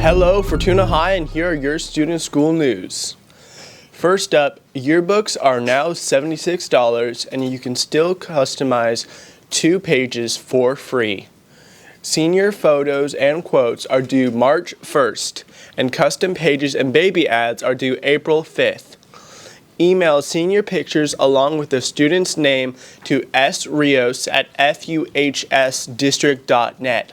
Hello, Fortuna High, and here are your student school news. First up, yearbooks are now $76, and you can still customize 2 pages for free. Senior photos and quotes are due March 1st, and custom pages and baby ads are due April 5th. Email senior pictures along with the student's name to srios@fuhsdistrict.net.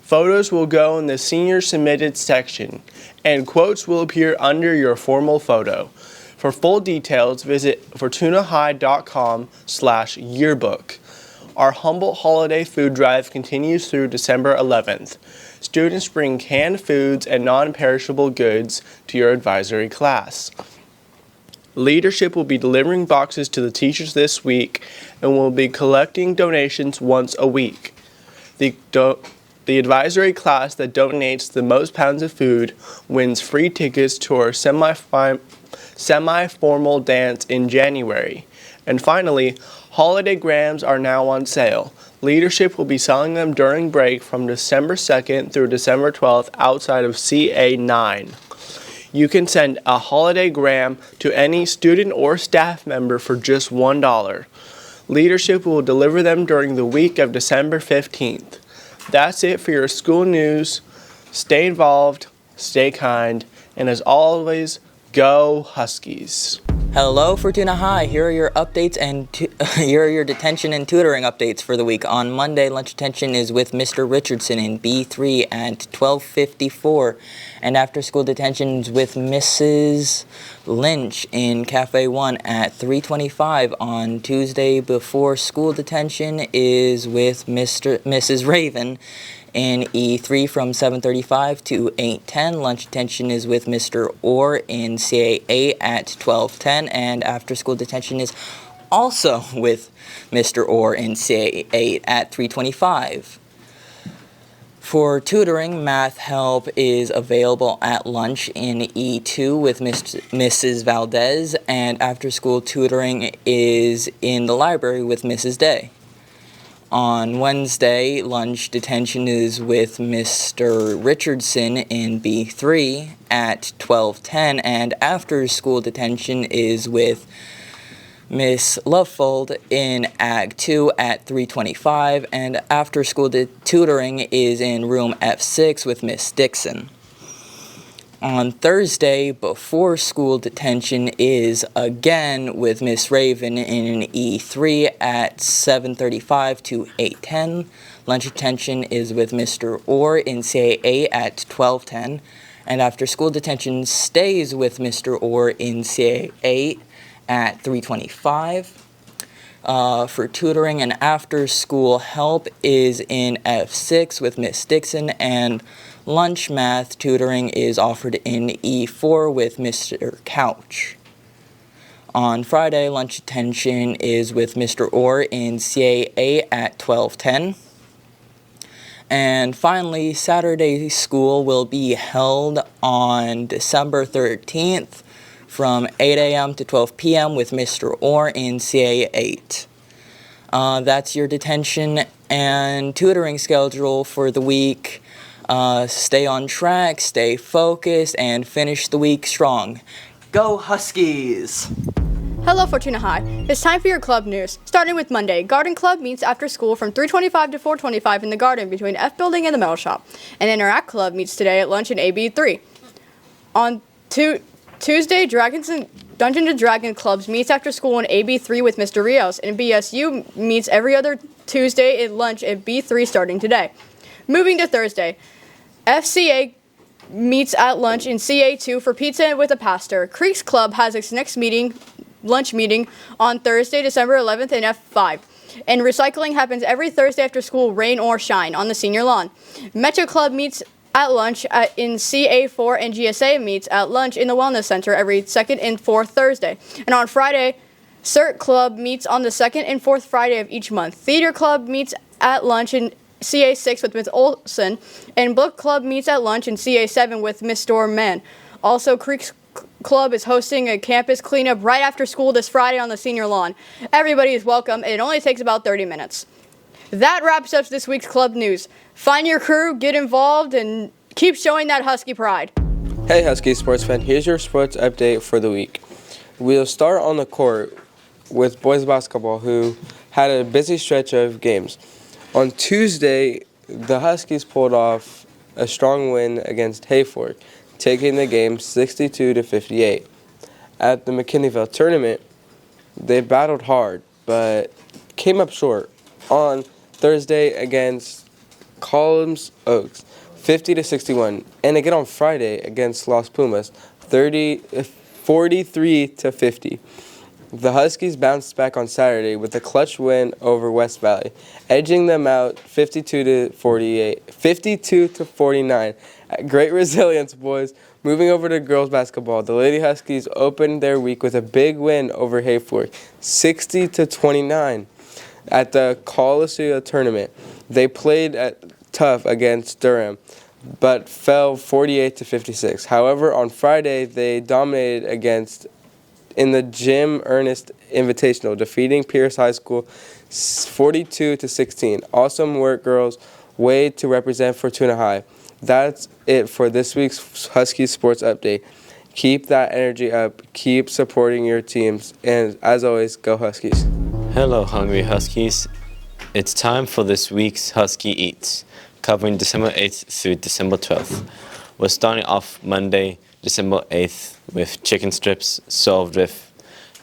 Photos will go in the senior submitted section, and quotes will appear under your formal photo. For full details, visit fortunahigh.com/yearbook. Our Humboldt Holiday Food Drive continues through December 11th. Students bring canned foods and non-perishable goods to your advisory class. Leadership will be delivering boxes to the teachers this week and will be collecting donations once a week. The advisory class that donates the most pounds of food wins free tickets to our semi-formal dance in January. And finally, holiday grams are now on sale. Leadership will be selling them during break from December 2nd through December 12th outside of CA9. You can send a holiday gram to any student or staff member for just $1. Leadership will deliver them during the week of December 15th. That's it for your school news. Stay involved, stay kind, and as always, go Huskies. Hello, Fortuna High. Here are your updates and here are your detention and tutoring updates for the week. On Monday, lunch detention is with Mr. Richardson in B3 at 12:54, and after-school detention is with Mrs. Lynch in Cafe 1 at 3:25. On Tuesday, before school detention is with Mrs. Raven in E3 from 7:35 to 8:10. Lunch detention is with Mr. Orr in CA8 at 12:10, and after-school detention is also with Mr. Orr in CA8 at 3:25. For tutoring, math help is available at lunch in E2 with Mrs. Valdez, and after-school tutoring is in the library with Mrs. Day. On Wednesday, lunch detention is with Mr. Richardson in B3 at 12:10, and after-school detention is with Miss Lovefold in Ag 2 at 3:25, and after-school tutoring is in room F6 with Miss Dixon. On Thursday, before school detention is again with Miss Raven in E3 at 7:35 to 8:10. Lunch detention is with Mr. Orr in CA8 at 12:10. And after school detention stays with Mr. Orr in CA8 at 3:25. For tutoring and after-school help is in F6 with Miss Dixon, and lunch math tutoring is offered in E4 with Mr. Couch. On Friday, lunch detention is with Mr. Orr in CA8 at 12:10. And finally, Saturday school will be held on December 13th from 8 a.m. to 12 p.m. with Mr. Orr in CA8. That's your detention and tutoring schedule for the week. Stay on track, stay focused, and finish the week strong. Go Huskies! Hello, Fortuna High. It's time for your club news. Starting with Monday, Garden Club meets after school from 3:25 to 4:25 in the garden between F Building and the Metal Shop. And Interact Club meets today at lunch in AB3. On Tuesday, Dungeons & Dragons Clubs meets after school in AB3 with Mr. Rios, and BSU meets every other Tuesday at lunch at B3 starting today. Moving to Thursday, FCA meets at lunch in CA2 for pizza with a pastor. Creeks Club has its next lunch meeting on Thursday, December 11th in F5. And recycling happens every Thursday after school, rain or shine, on the senior lawn. Metro Club meets at lunch in CA4, and GSA meets at lunch in the Wellness Center every second and fourth Thursday. And on Friday, CERT Club meets on the second and fourth Friday of each month. Theater Club meets at lunch in CA6 with Ms. Olson, and Book Club meets at lunch in CA7 with Ms. Storman. Also, Creeks Club is hosting a campus cleanup right after school this Friday on the senior lawn. Everybody is welcome, and it only takes about 30 minutes. That wraps up this week's club news. Find your crew, get involved, and Keep showing that Husky pride. Hey Husky Sports fan, here's your sports update for the week. We'll start on the court with boys basketball, who had a busy stretch of games. On Tuesday, the Huskies pulled off a strong win against Hayford, taking the game 62-58. At the McKinneyville tournament, they battled hard, but came up short on Thursday against Columns Oaks, 50-61, and again on Friday against Los Pumas, 43-50. The Huskies bounced back on Saturday with a clutch win over West Valley, edging them out 52-49. Great resilience, boys. Moving over to girls basketball, the Lady Huskies opened their week with a big win over Hayford, 60-29. At the Coliseum tournament, they played tough against Durham, but fell 48-56. However, on Friday, they dominated in the Jim Ernest Invitational, defeating Pierce High School 42-16. Awesome work, girls. Way to represent Fortuna High. That's it for this week's Husky Sports Update. Keep that energy up. Keep supporting your teams. And as always, go Huskies. Hello, Hungry Huskies. It's time for this week's Husky Eats, covering December 8th through December 12th. We're starting off Monday, December 8th, with chicken strips served with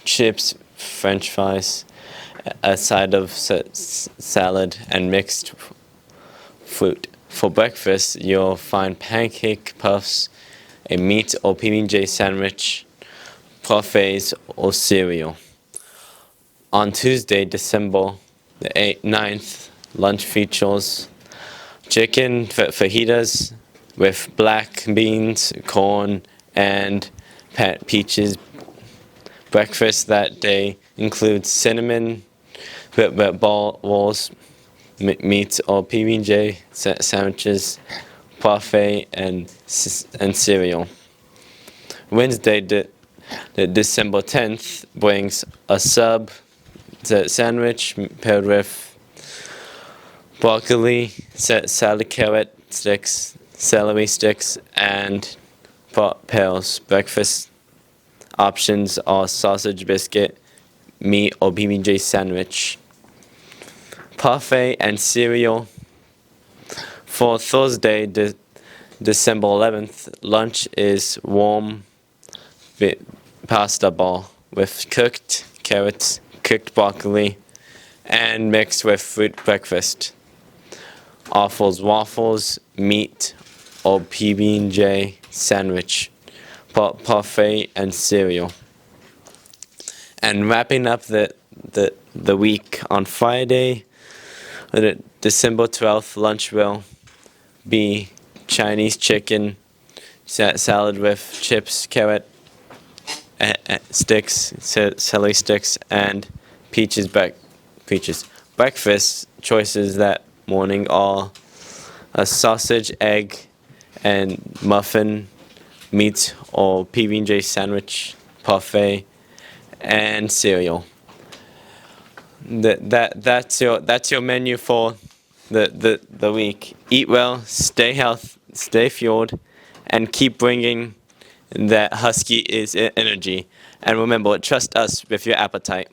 chips, french fries, a side of salad, and mixed fruit. For breakfast, you'll find pancake puffs, a meat or PB&J sandwich, parfaits, or cereal. On Tuesday, December the 9th, lunch features chicken fajitas with black beans, corn, and peaches. Breakfast that day includes cinnamon balls, meat or PB&J sandwiches, parfait, and cereal. Wednesday, December 10th, brings a sub sandwich paired with broccoli, salad carrot sticks, celery sticks, and pears. Breakfast options are sausage biscuit, meat or PB&J sandwich, parfait, and cereal. For Thursday, December 11th, lunch is warm pasta ball with cooked carrots, cooked broccoli, and mixed with fruit. Breakfast offers waffles, meat or PB&J sandwich, parfait, and cereal. And wrapping up the week on Friday, December 12th, lunch will be Chinese chicken salad with chips, carrot sticks, celery sticks, and peaches. Breakfast choices that morning are a sausage, egg, and muffin, meat or PB&J sandwich, parfait, and cereal. That's your menu for the week. Eat well, stay healthy, stay fueled, and keep bringing that Husky is energy. And remember, trust us with your appetite.